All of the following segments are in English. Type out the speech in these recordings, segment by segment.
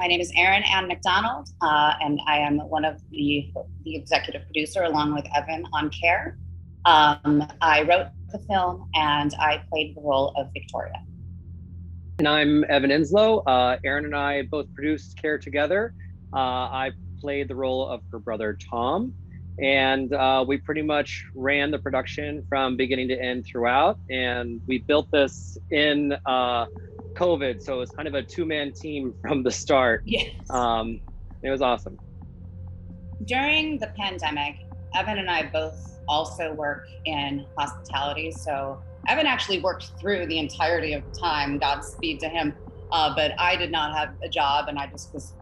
name is Erin Anne MacDonald, and I am one of the executive producer along with Evan on Care. I wrote the film and I played the role of Victoria. And I'm Evan Enslow. Erin and I both produced Care together. I played the role of her brother, Tom. And we pretty much ran the production from beginning to end throughout. And we built this in COVID. So it was kind of a two-man team from the start. Yes. It was awesome. During the pandemic, Evan and I both also work in hospitality. So Evan actually worked through the entirety of the time, Godspeed to him. But I did not have a job and I just was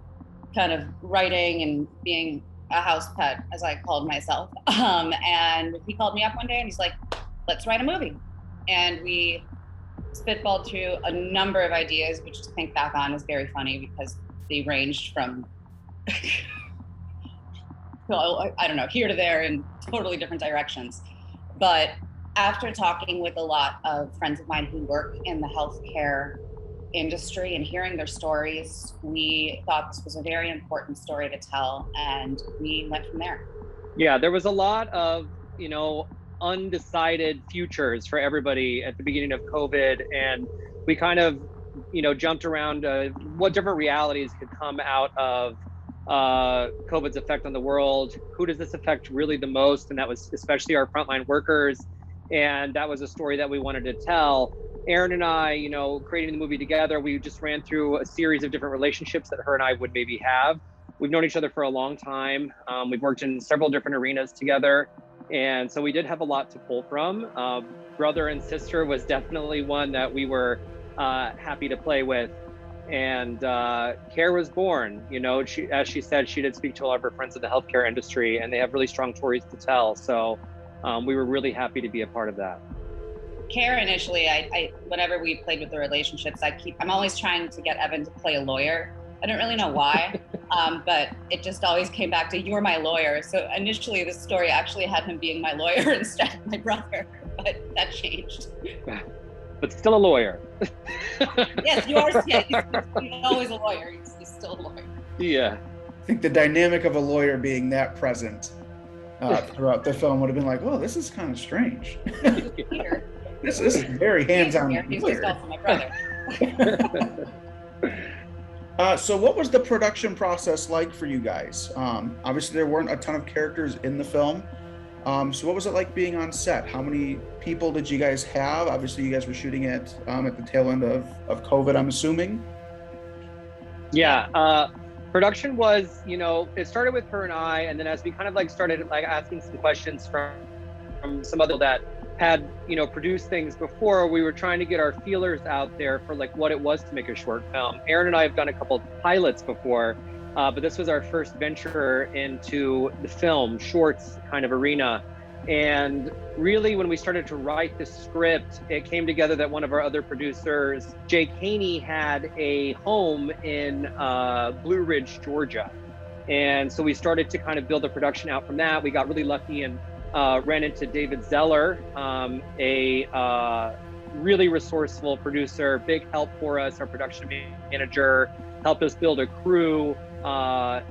kind of writing and being a house pet, as I called myself. And he called me up one day and he's like, let's write a movie. And we spitballed through a number of ideas, which to think back on is very funny because they ranged from, well, I don't know, here to there in totally different directions. But after talking with a lot of friends of mine who work in the healthcare industry and hearing their stories, we thought this was a very important story to tell, and we went from there. Yeah, there was a lot of, undecided futures for everybody at the beginning of COVID, and we kind of, jumped around what different realities could come out of COVID's effect on the world. Who does this affect really the most? And that was especially our frontline workers. And that was a story that we wanted to tell. Erin and I, creating the movie together, we just ran through a series of different relationships that her and I would maybe have. We've known each other for a long time. We've worked in several different arenas together. And so we did have a lot to pull from. Brother and sister was definitely one that we were happy to play with. And Care was born. As she said, she did speak to a lot of her friends in the healthcare industry, and they have really strong stories to tell. So we were really happy to be a part of that. Care initially, I whenever we played with the relationships, I'm always trying to get Evan to play a lawyer. I don't really know why, but it just always came back to, you're my lawyer. So initially this story actually had him being my lawyer instead of my brother, but that changed. But still a lawyer. Yes, you are. Yeah, he's always a lawyer. He's still a lawyer. Yeah. I think the dynamic of a lawyer being that present throughout the film would have been like, well, this is kind of strange. This is very hands-on. He's just also my brother. So what was the production process like for you guys? Obviously there weren't a ton of characters in the film. So what was it like being on set? How many people did you guys have? Obviously you guys were shooting it at the tail end of COVID, I'm assuming. Yeah, production was, it started with her and I, and then as we kind of started asking some questions from some other that had, produced things before, we were trying to get our feelers out there for what it was to make a short film. Erin and I have done a couple of pilots before, but this was our first venture into the film, shorts kind of arena. And really, when we started to write the script, it came together that one of our other producers, Jay Caney, had a home in Blue Ridge, Georgia. And so we started to kind of build the production out from that. We got really lucky and ran into David Zeller, a really resourceful producer, big help for us. Our production manager helped us build a crew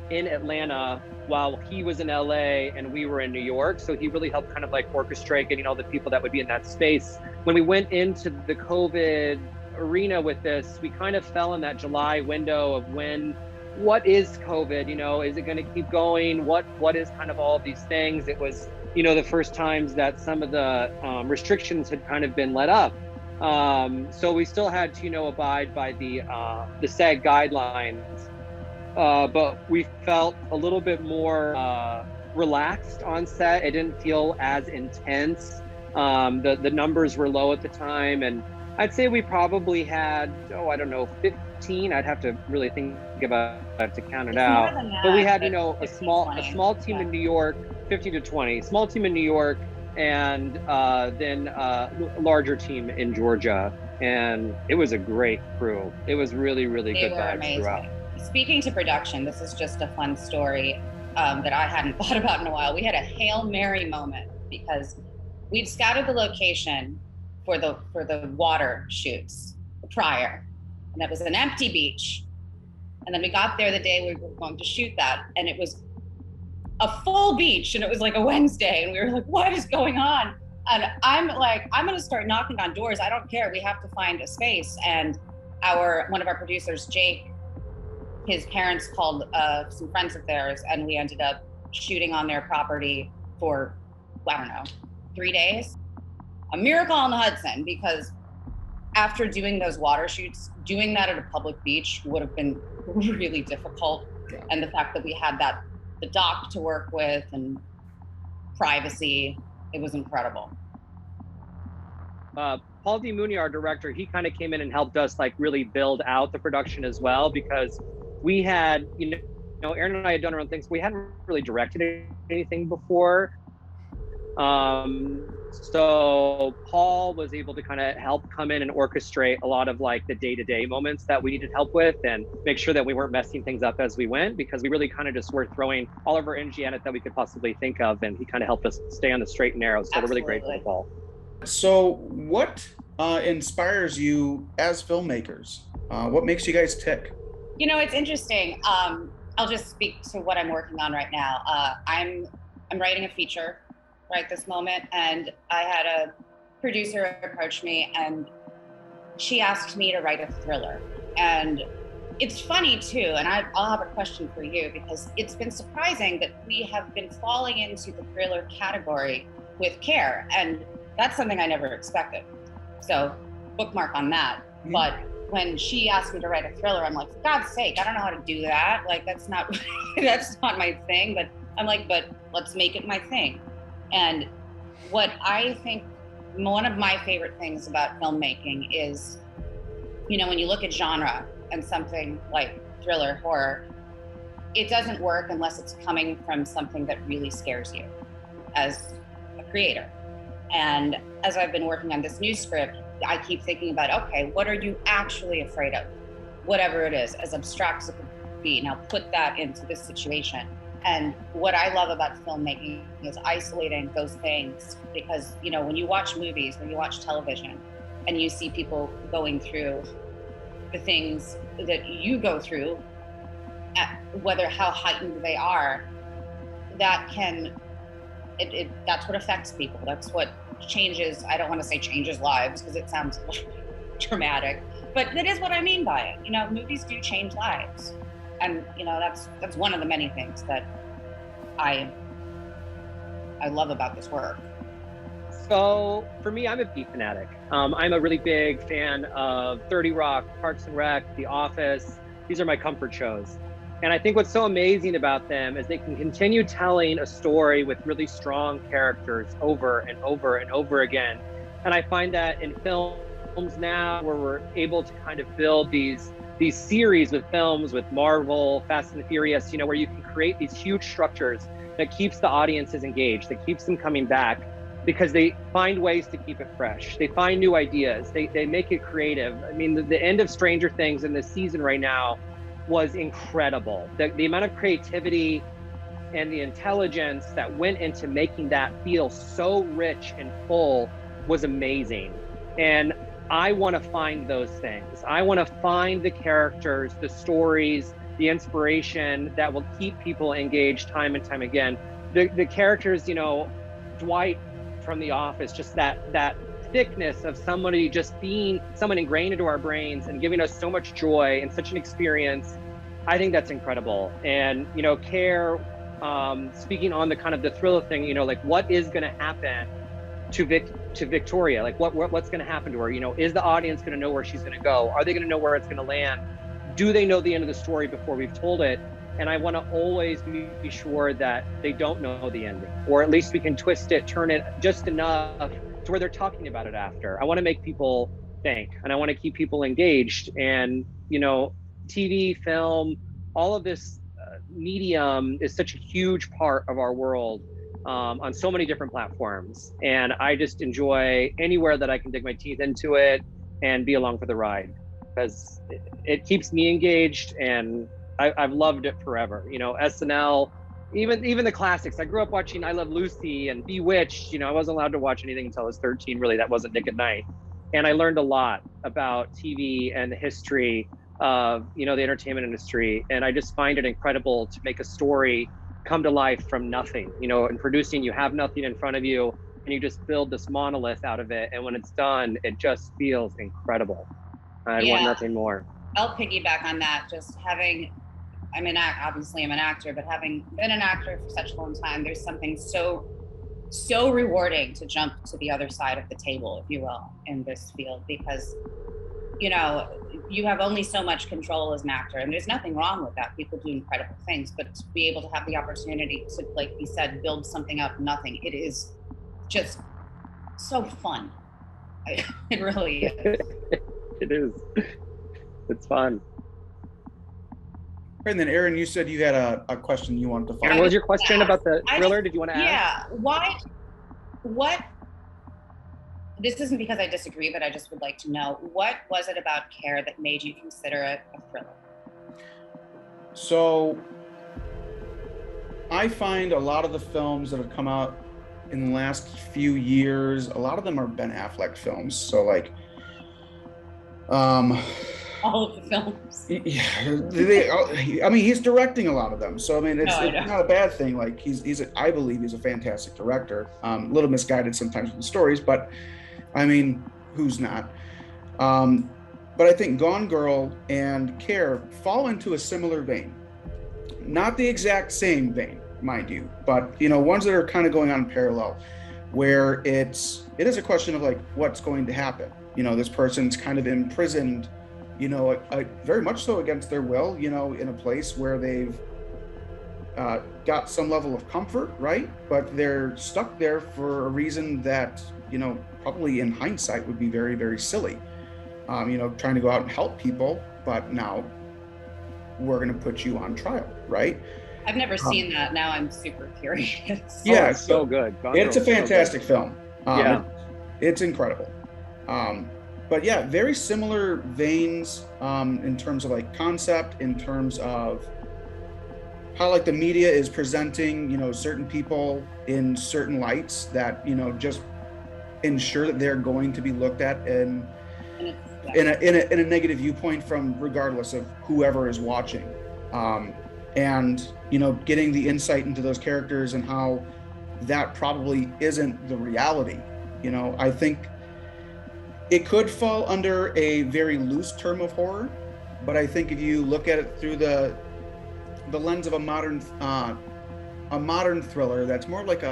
in Atlanta while he was in LA and we were in New York. So he really helped kind of orchestrate getting all the people that would be in that space. When we went into the COVID arena with this, we kind of fell in that July window of what is COVID? Is it going to keep going? What is kind of all of these things? It was, the first times that some of the restrictions had kind of been let up. So we still had to, abide by the SAG guidelines. But we felt a little bit more relaxed on set. It didn't feel as intense. The numbers were low at the time, and I'd say we probably had 15. I'd have to really think about it to count it out. But we had a small team in New York, 15 to 20, small team in New York, and then a larger team in Georgia. And it was a great crew. It was really, really good vibes throughout. Speaking to production, this is just a fun story that I hadn't thought about in a while. We had a Hail Mary moment because we'd scouted the location for the water shoots prior, and that was an empty beach. And then we got there the day we were going to shoot that, and it was a full beach, and it was like a Wednesday, and we were like, what is going on? And I'm like, I'm gonna start knocking on doors. I don't care. We have to find a space. And one of our producers, Jake, his parents called some friends of theirs, and we ended up shooting on their property for, I don't know, 3 days. A miracle on the Hudson, because after doing those water shoots, doing that at a public beach would have been really difficult. And the fact that we had the dock to work with and privacy, it was incredible. Paul D. Mooney, our director, he kind of came in and helped us like really build out the production as well, because we had, Erin and I had done our own things. We hadn't really directed anything before. So Paul was able to kind of help come in and orchestrate a lot of like the day-to-day moments that we needed help with, and make sure that we weren't messing things up as we went, because we really kind of just were throwing all of our energy at it that we could possibly think of, and he kind of helped us stay on the straight and narrow. So Absolutely. We're really grateful to Paul. So what inspires you as filmmakers? What makes you guys tick? It's interesting. I'll just speak to what I'm working on right now. I'm writing a feature right this moment, and I had a producer approach me, and she asked me to write a thriller. And it's funny too, and I'll have a question for you, because it's been surprising that we have been falling into the thriller category with Care, and that's something I never expected. So bookmark on that. Mm-hmm. But when she asked me to write a thriller, I'm like, for God's sake, I don't know how to do that. Like, that's not that's not my thing. But I'm like, but let's make it my thing. And what I think one of my favorite things about filmmaking is, when you look at genre and something like thriller, horror, it doesn't work unless it's coming from something that really scares you as a creator. And as I've been working on this new script, I keep thinking about, okay, what are you actually afraid of? Whatever it is, as abstract as it could be. Now put that into this situation. And what I love about filmmaking is isolating those things, because, when you watch movies, when you watch television, and you see people going through the things that you go through, whether how heightened they are, that's what affects people. That's what changes, I don't want to say changes lives, because it sounds dramatic, but that is what I mean by it. Movies do change lives. And that's one of the many things that I love about this work. So for me, I'm a beat fanatic. I'm a really big fan of 30 Rock, Parks and Rec, The Office. These are my comfort shows. And I think what's so amazing about them is they can continue telling a story with really strong characters over and over and over again. And I find that in films now, where we're able to kind of build these series with films with Marvel, Fast and the Furious, where you can create these huge structures that keeps the audiences engaged, that keeps them coming back, because they find ways to keep it fresh. They find new ideas. They make it creative. I mean, the end of Stranger Things in this season right now was incredible. The amount of creativity and the intelligence that went into making that feel so rich and full was amazing. And I want to find those things. I want to find the characters, the stories, the inspiration that will keep people engaged time and time again. The characters, Dwight from The Office, just that thickness of somebody just being someone ingrained into our brains and giving us so much joy and such an experience. I think that's incredible. And, Care, speaking on the kind of the thriller thing, like what is going to happen to Victoria? Like what's going to happen to her? Is the audience going to know where she's going to go? Are they going to know where it's going to land? Do they know the end of the story before we've told it? And I want to always be sure that they don't know the ending, or at least we can twist it, turn it just enough to where they're talking about it after. I want to make people think, and I want to keep people engaged. And, TV, film, all of this medium is such a huge part of our world. On so many different platforms. And I just enjoy anywhere that I can dig my teeth into it and be along for the ride, because it keeps me engaged, and I've loved it forever. SNL, even the classics. I grew up watching I Love Lucy and Bewitched. I wasn't allowed to watch anything until I was 13, really. That wasn't Nick at Night. And I learned a lot about TV and the history of, you know, the entertainment industry. And I just find it incredible to make a story come to life from nothing. You know, in producing, you have nothing in front of you and you just build this monolith out of it. And when it's done, it just feels incredible. I'd want Yeah, nothing more. I'll piggyback on that. Just having, obviously I'm an actor, but having been an actor for such a long time, there's something so rewarding to jump to the other side of the table, if you will, in this field, because you know, you have only so much control as an actor, and there's nothing wrong with that. People do incredible things, but to be able to have the opportunity to, like you said, build something out of nothing, it is just so fun. It really is. It is. It's fun. And then Erin, you said you had a question you wanted to follow. Erin, what was your question about the thriller? Did you want to ask? Yeah. What? This isn't because I disagree, but I just would like to know, what was it about Care that made you consider it a thriller? So I find a lot of the films that have come out in the last few years, a lot of them are Ben Affleck films. So like, all of the films. Yeah, I mean, he's directing a lot of them, so I mean, it's not a bad thing. Like I believe he's a fantastic director. A little misguided sometimes with the stories, but I mean, who's not? But I think Gone Girl and Care fall into a similar vein, not the exact same vein, mind you, but you know, ones that are kind of going on in parallel, where it is a question of like, what's going to happen. You know, this person's kind of imprisoned, you know, very much so against their will, you know, in a place where they've got some level of comfort, right? But they're stuck there for a reason that, you know, probably in hindsight would be very, very silly. You know, trying to go out and help people, but now we're going to put you on trial, right? I've never seen that. Now I'm super curious. Yeah, it's so good. It's a fantastic film. Yeah. It's incredible. But yeah, very similar veins in terms of like concept, in terms of how like the media is presenting, you know, certain people in certain lights that, you know, just ensure that they're going to be looked at in a negative viewpoint from regardless of whoever is watching. And, you know, getting the insight into those characters and how that probably isn't the reality. You know, I think it could fall under a very loose term of horror, but I think if you look at it through the lens of a modern thriller, that's more like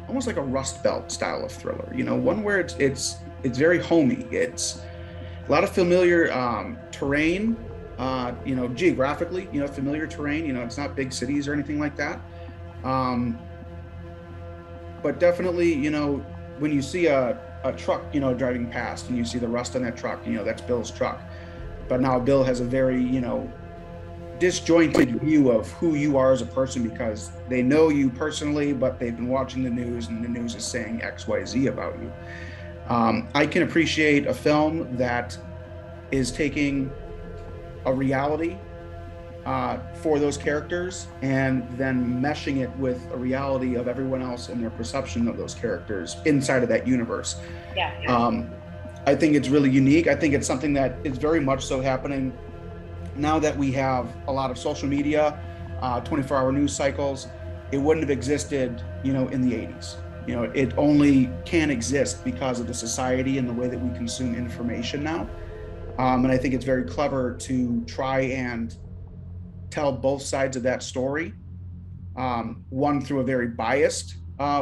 almost like a Rust Belt style of thriller. You know, one where it's very homey. It's a lot of familiar terrain. You know, geographically, you know, familiar terrain. You know, it's not big cities or anything like that. But definitely, you know, when you see a truck, you know, driving past and you see the rust on that truck, you know, that's Bill's truck. But now Bill has a very, you know, disjointed view of who you are as a person because they know you personally, but they've been watching the news and the news is saying X, Y, Z about you. I can appreciate a film that is taking a reality for those characters and then meshing it with a reality of everyone else and their perception of those characters inside of that universe. Yeah. I think it's really unique. I think it's something that is very much so happening now that we have a lot of social media, 24-hour news cycles. It wouldn't have existed, you know, in the 80s. You know, it only can exist because of the society and the way that we consume information now. And I think it's very clever to try and tell both sides of that story, one through a very biased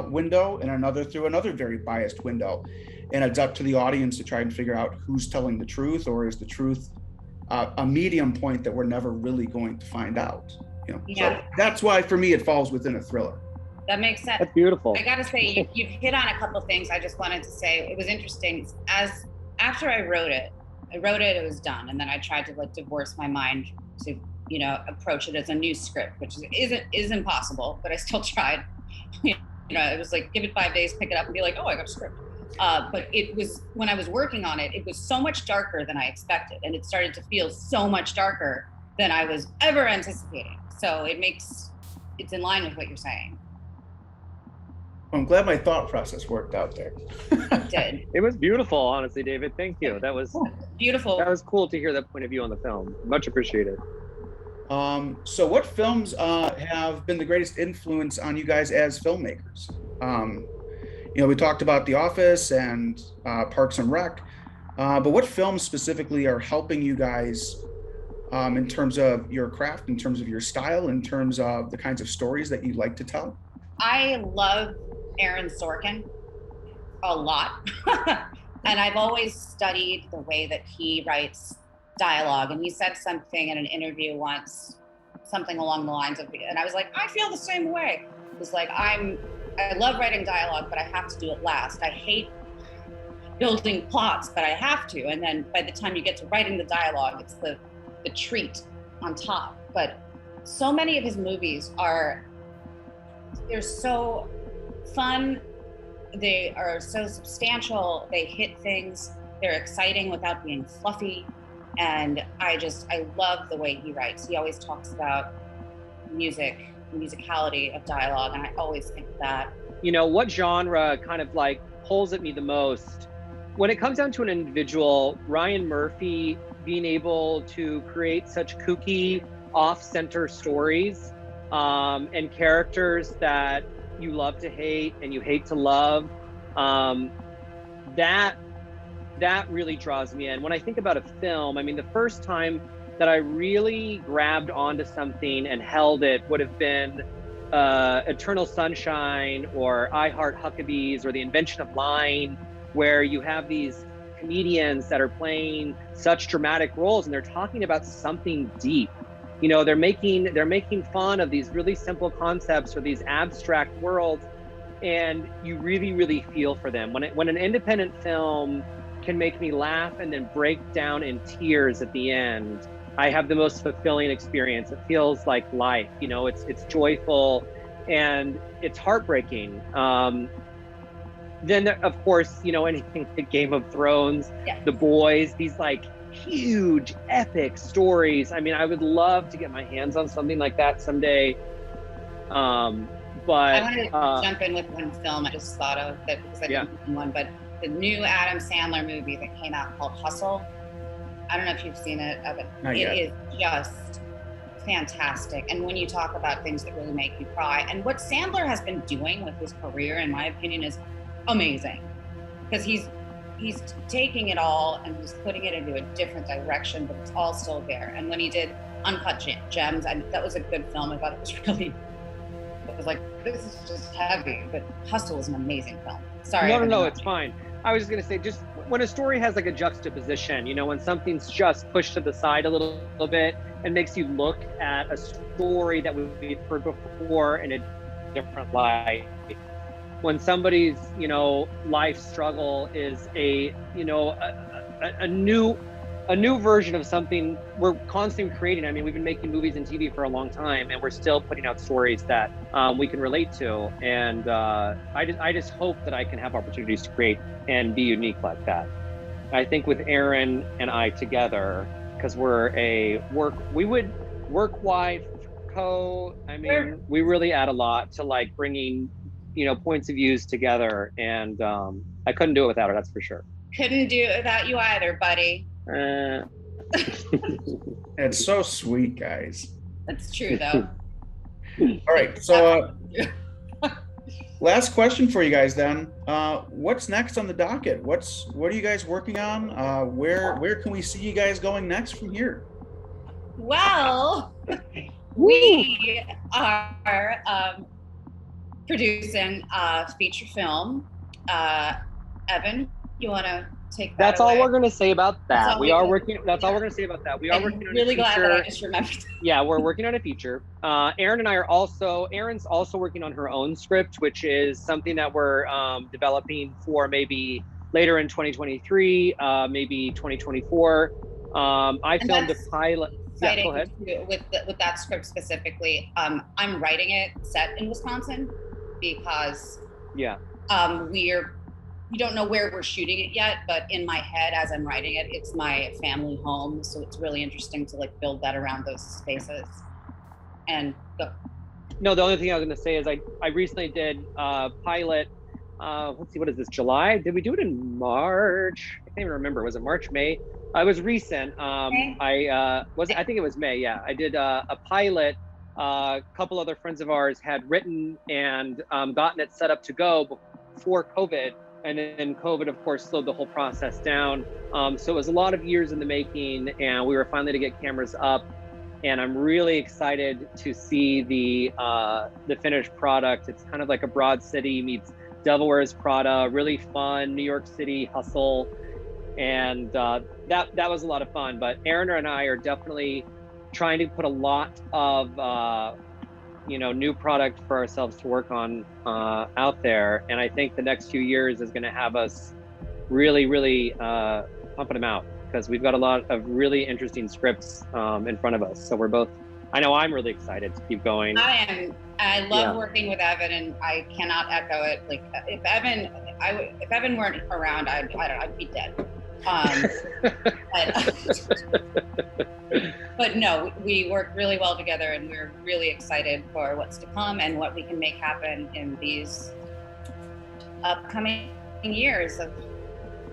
window and another through another very biased window. And it's up to the audience to try and figure out who's telling the truth, or is the truth a medium point that we're never really going to find out. You know, yeah. So that's why for me it falls within a thriller. That makes sense. That's beautiful. I gotta say, you've hit on a couple of things. I just wanted to say it was interesting. After I wrote it, it was done, and then I tried to like divorce my mind to, you know, approach it as a new script, which is impossible, but I still tried. You know, it was like, give it 5 days, pick it up and be like, oh, I got a script. But it was, when I was working on it, it was so much darker than I expected. And it started to feel so much darker than I was ever anticipating. So it's in line with what you're saying. I'm glad my thought process worked out there. It did. It was beautiful, honestly, David. Thank you. That was Beautiful. That was cool to hear that point of view on the film. Much appreciated. So what films have been the greatest influence on you guys as filmmakers? We talked about The Office and Parks and Rec, but what films specifically are helping you guys in terms of your craft, in terms of your style, in terms of the kinds of stories that you like to tell? I love Aaron Sorkin a lot. And I've always studied the way that he writes dialogue. And he said something in an interview once, something along the lines of, and I was like, I feel the same way. It was like, I love writing dialogue, but I have to do it last. I hate building plots, but I have to. And then by the time you get to writing the dialogue, it's the treat on top. But so many of his movies they're so fun. They are so substantial. They hit things. They're exciting without being fluffy. And I love the way he writes. He always talks about musicality of dialogue. And I always think that. What genre kind of like pulls at me the most? When it comes down to an individual, Ryan Murphy being able to create such kooky, off-center stories and characters that you love to hate and you hate to love, that really draws me in. When I think about a film, the first time that I really grabbed onto something and held it would have been Eternal Sunshine or I Heart Huckabees or The Invention of Lying, where you have these comedians that are playing such dramatic roles and they're talking about something deep. They're making fun of these really simple concepts or these abstract worlds, and you really, really feel for them. When an independent film can make me laugh and then break down in tears at the end, I have the most fulfilling experience. It feels like life. It's joyful and it's heartbreaking. Then of course, anything like Game of Thrones, The Boys, these like huge epic stories. I would love to get my hands on something like that someday. But I wanted to jump in with one film I just thought of that because I didn't see one, but the new Adam Sandler movie that came out called Hustle. I don't know if you've seen it, but it is just fantastic. And when you talk about things that really make you cry, and what Sandler has been doing with his career, in my opinion, is amazing, because he's taking it all and he's putting it into a different direction, but it's all still there. And when he did Uncut Gems, that was a good film. I thought it was like, this is just heavy, but Hustle is an amazing film. Sorry. No, it's fine. I was just gonna say, just when a story has like a juxtaposition, when something's just pushed to the side a little bit and makes you look at a story that we've heard before in a different light. When somebody's, life struggle is a new version of something we're constantly creating. We've been making movies and TV for a long time, and we're still putting out stories that we can relate to. And I just hope that I can have opportunities to create and be unique like that. I think with Erin and I together, because we would work-wife, we really add a lot to like bringing points of views together, and I couldn't do it without her, that's for sure. Couldn't do it without you either, buddy. It's so sweet, guys. That's true, though. All right, so last question for you guys then. What's next on the docket? What are you guys working on? Where can we see you guys going next from here? Well, we are producing a feature film. Evan, you want to take that That's away? all we're going to say about that. That's all we're going to say about that. We are I'm working on really a feature. glad that I just remembered. Yeah, we're working on a feature. Erin and I are Erin's also working on her own script, which is something that we're developing for maybe later in 2023, maybe 2024. I filmed a pilot. Exciting, go ahead. With that script specifically. I'm writing it set in Wisconsin because we don't know where we're shooting it yet, but in my head as I'm writing it, it's my family home, so it's really interesting to like build that around those spaces. And go. No, the only thing I was going to say is I recently did a pilot. Let's see, what is this? July? Did we do it in March? I can't even remember. Was it March, May? It was recent. Okay. I think it was May. Yeah, I did a pilot. A couple other friends of ours had written and gotten it set up to go before COVID, and then COVID, of course, slowed the whole process down. So it was a lot of years in the making, and we were finally to get cameras up. And I'm really excited to see the finished product. It's kind of like a Broad City meets Devil Wears Prada, really fun New York City hustle, and that was a lot of fun. But Erin and I are definitely trying to put a lot of new product for ourselves to work on out there, and I think the next few years is going to have us really pumping them out, because we've got a lot of really interesting scripts in front of us. So I know I'm really excited to keep going. I love working with Evan, and I cannot echo it. Like if Evan weren't around, I'd be dead. But no, we work really well together, and we're really excited for what's to come and what we can make happen in these upcoming years of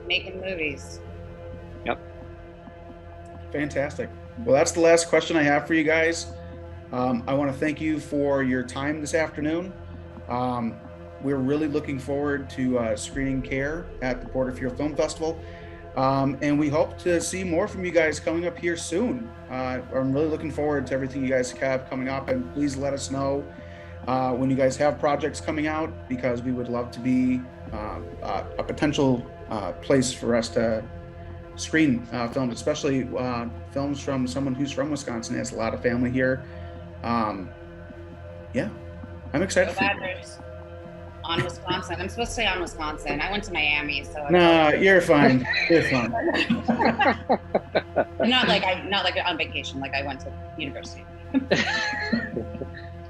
making movies. Yep. Fantastic. Well, that's the last question I have for you guys. I want to thank you for your time this afternoon. We're really looking forward to screening Care at the Porterfield Film Festival. And we hope to see more from you guys coming up here soon. I'm really looking forward to everything you guys have coming up, and please let us know when you guys have projects coming out, because we would love to be a potential place for us to screen films, especially films from someone who's from Wisconsin, has a lot of family here. Yeah, I'm excited. On Wisconsin. I'm supposed to say on Wisconsin. I went to Miami, so. No, you're fine. You're fine. not like on vacation. Like I went to university.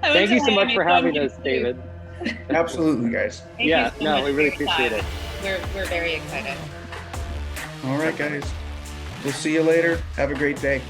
Thank you so much for having us, David. Absolutely, guys. Thank you so much we really appreciate it. We're very excited. All right, guys. We'll see you later. Have a great day.